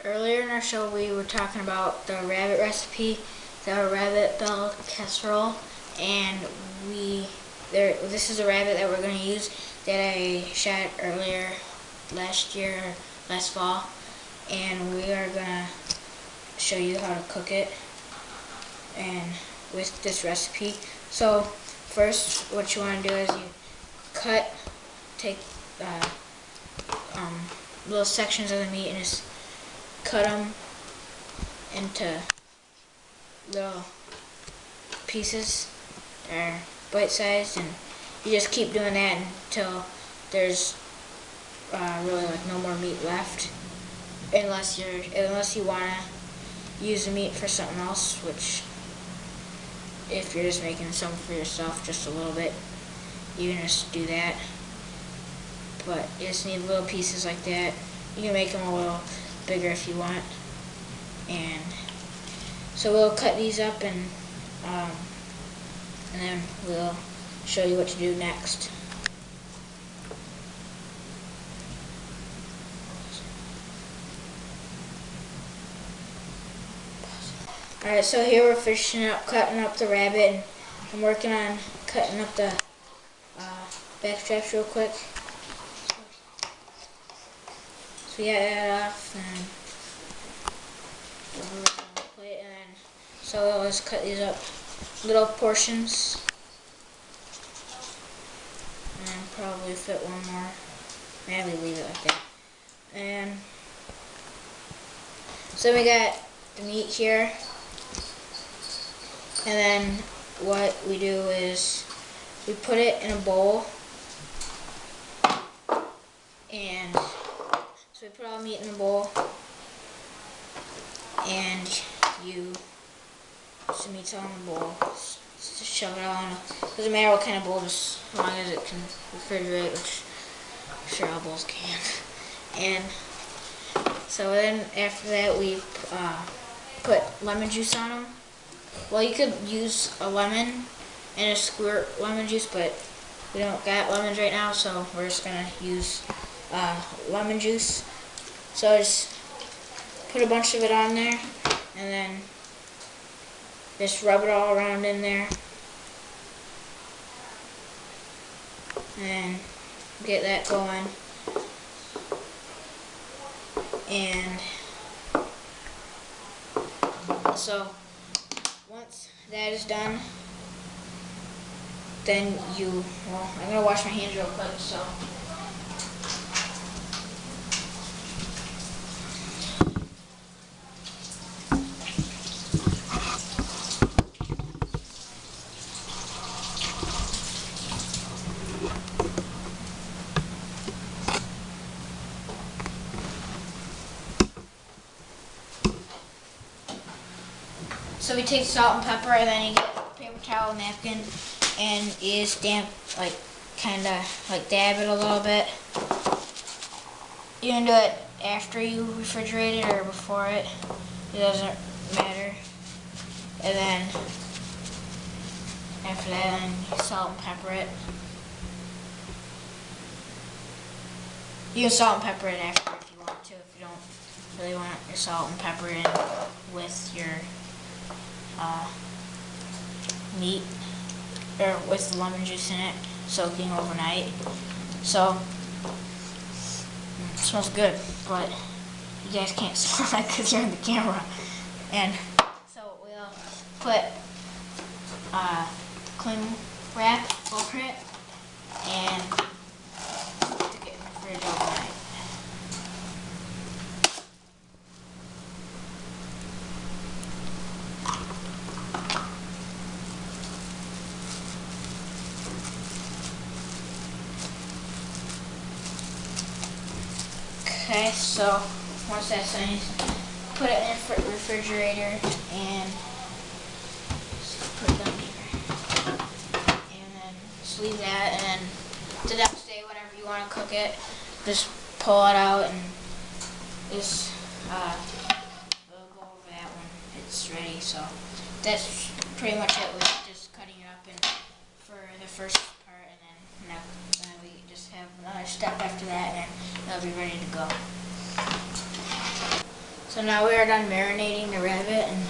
Earlier in our show, we were talking about the rabbit recipe, the rabbit bell casserole, and this is a rabbit that we're going to use that I shot earlier last fall, and we are going to show you how to cook it and with this recipe. So first, what you want to do is you take little sections of the meat and just cut them into little pieces that are bite-sized, and you just keep doing that until there's really like no more meat left, unless you want to use the meat for something else, which if you're just making some for yourself, just a little bit, you can just do that. But you just need little pieces like that. You can make them a little bigger if you want. And so we'll cut these up and then we'll show you what to do next. Alright, so here we're finishing up cutting up the rabbit, and I'm working on cutting up the back straps real quick. So we got that off, and so I'll just cut these up little portions, and probably fit one more. Maybe leave it like that. And so we got the meat here, and then what we do is we put it in a bowl, and so we put all the meat in a bowl, and some meat's all in the bowl. Just shove it all in. Doesn't matter what kind of bowl, just as long as it can refrigerate, which I'm sure all bowls can. And so then after that, we put lemon juice on them. Well, you could use a lemon and a squirt lemon juice, but we don't got lemons right now, so we're just gonna use lemon juice. So just put a bunch of it on there, and then just rub it all around in there, and get that going. And so once that is done, then I'm gonna wash my hands real quick, so. So we take salt and pepper, and then you get a paper towel, napkin, and you just kinda dab it a little bit. You can do it after you refrigerate it or before it. It doesn't matter. And then after that, then you salt and pepper it. You can salt and pepper it after if you want to. If you don't really want your salt and pepper in with your meat, or with the lemon juice in it, soaking overnight. So it smells good, but you guys can't smell that because you're in the camera. And so we'll put cling wrap over it and stick it in the fridge overnight. Okay, so once that's done, you put it in the refrigerator and just put it down here. And then just leave that, and then the next day, whenever you want to cook it, just pull it out and just we'll go over that when it's ready. So that's pretty much it with just cutting it up and for the first part, and then we just have another step after that, and it'll be ready to go. So now we are done marinating the rabbit, and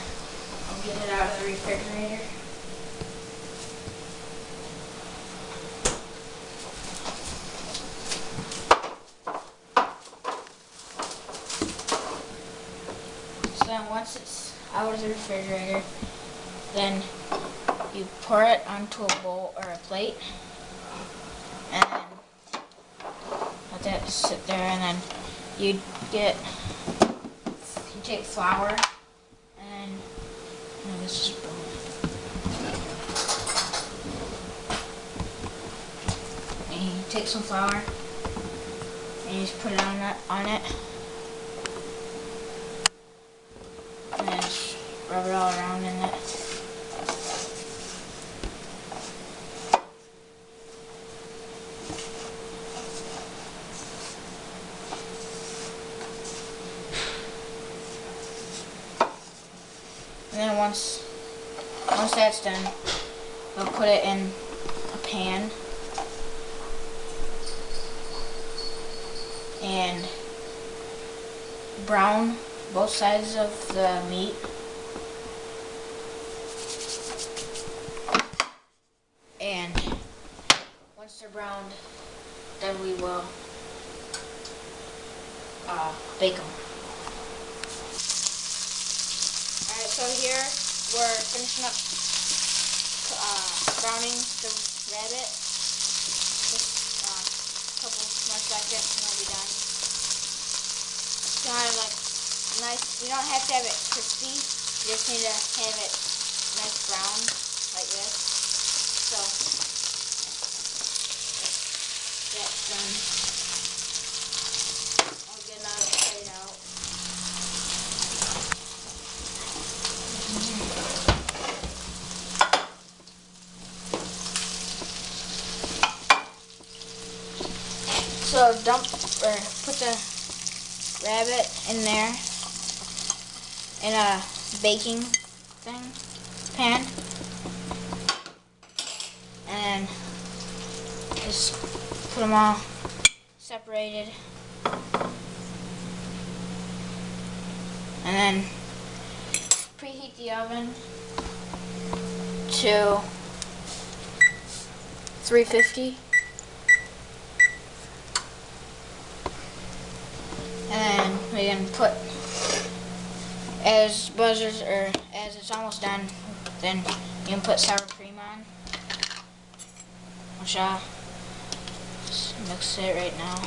I'll get it out of the refrigerator. So then once it's out of the refrigerator, then you pour it onto a bowl or a plate, and then let that sit there, and then you take flour, and this is and you take some flour and you just put it on it, and then just rub it all around in it. And then once that's done, we'll put it in a pan and brown both sides of the meat. And once they're browned, then we will bake them. Alright, so here we're finishing up browning the rabbit. Just a couple more seconds and it'll be done. It's kind of like nice. You don't have to have it crispy. You just need to have it nice brown like this. So that's done. I'll get another plate out. So put the rabbit in there in a baking pan, and just put them all separated, and then preheat the oven to 350. And then we can put, as it's almost done, then you can put sour cream on, which I'll just mix it right now.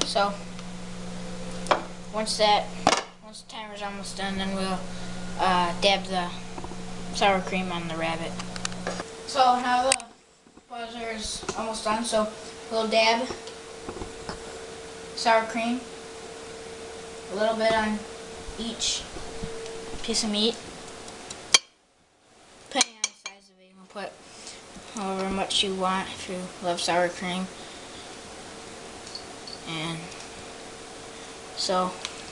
So once the timer's almost done, then we'll dab the sour cream on the rabbit. So now the buzzer is almost done, so we'll dab sour cream, a little bit on each piece of meat, depending on the size of it. You can put however much you want if you love sour cream. And so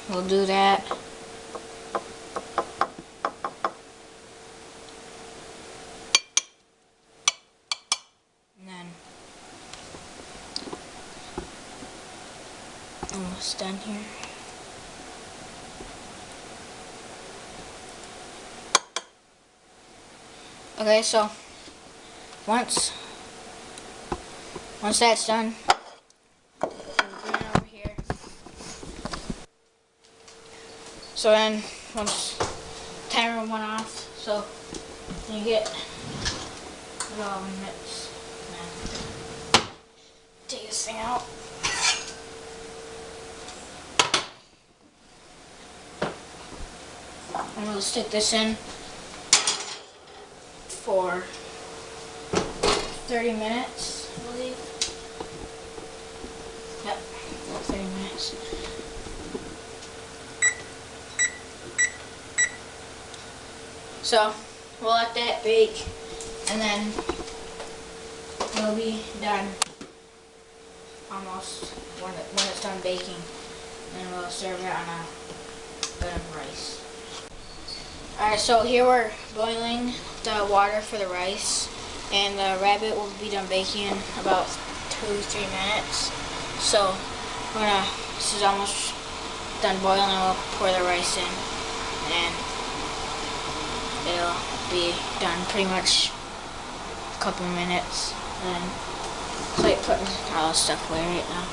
we'll do that. Almost done here. Okay, so once that's done, we'll bring it over here. So then once timer went off, so you get it all mixed. Take this thing out. And we'll stick this in for 30 minutes, I believe. Yep, 30 minutes. So we'll let that bake, and then it'll be done almost when it's done baking. And we'll serve it on a bed of rice. Alright, so here we're boiling the water for the rice, and the rabbit will be done baking in about 2-3 minutes. So this is almost done boiling, and we'll pour the rice in, and it'll be done pretty much a couple minutes. And it's like putting all the stuff away right now.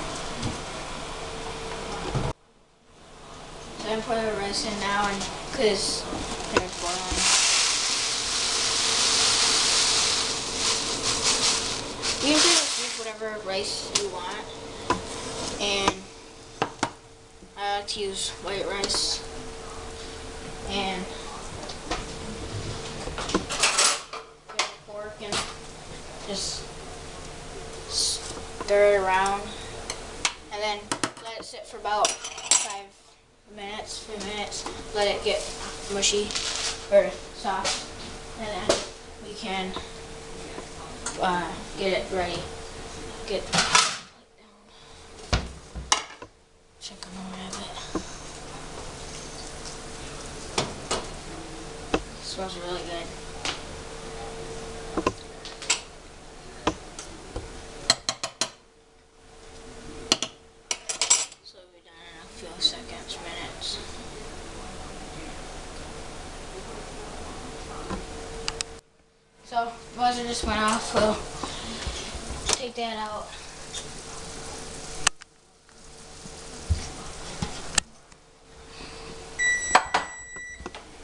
So I'm putting the rice in now, and because it's boiling. You can pretty much use whatever rice you want, and I like to use white rice. And get a fork and just stir it around, and then let it sit for about 3 minutes, let it get mushy or soft, and then we can get it ready. Check on the rabbit. It smells really good. So we'll be done in a few seconds, minutes. So the buzzer just went off. We'll take that out.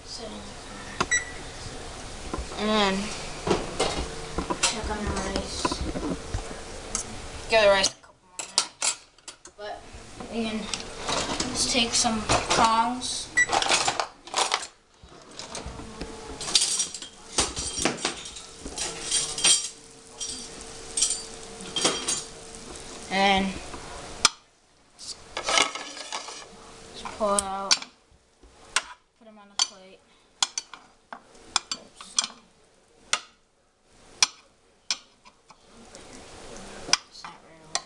Sit in the car. And then check on the rice. Give the rice a couple more minutes. But again, let's take some prongs. And just pull it out, put them on the plate. Oops. It's not really.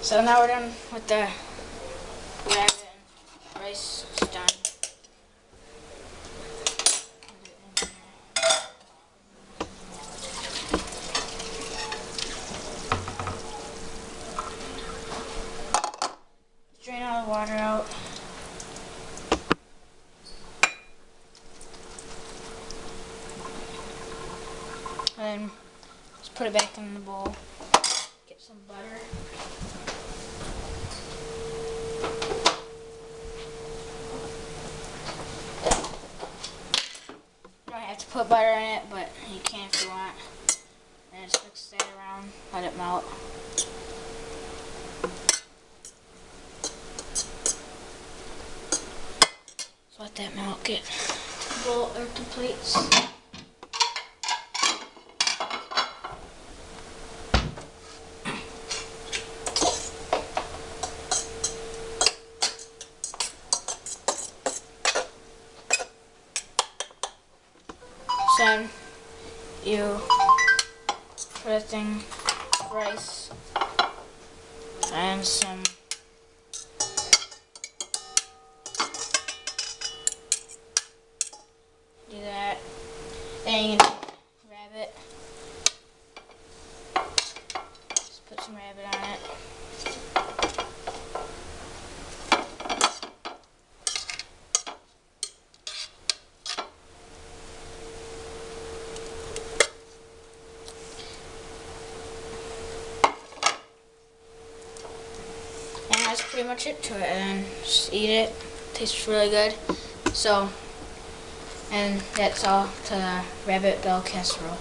So now we're done with the rabbit and rice is done. Drain all the water out. And then just put it back in the bowl. Get some butter. Put butter in it, but you can if you want. And just mix that around, let it melt. So let that melt, get a bowl or 2 plates. Then you put a thing of rice and some do that. Then you can rabbit. Just put some rabbit on it. That's pretty much it to it, and just eat it. Tastes really good. So, and that's all to the rabbit bell casserole.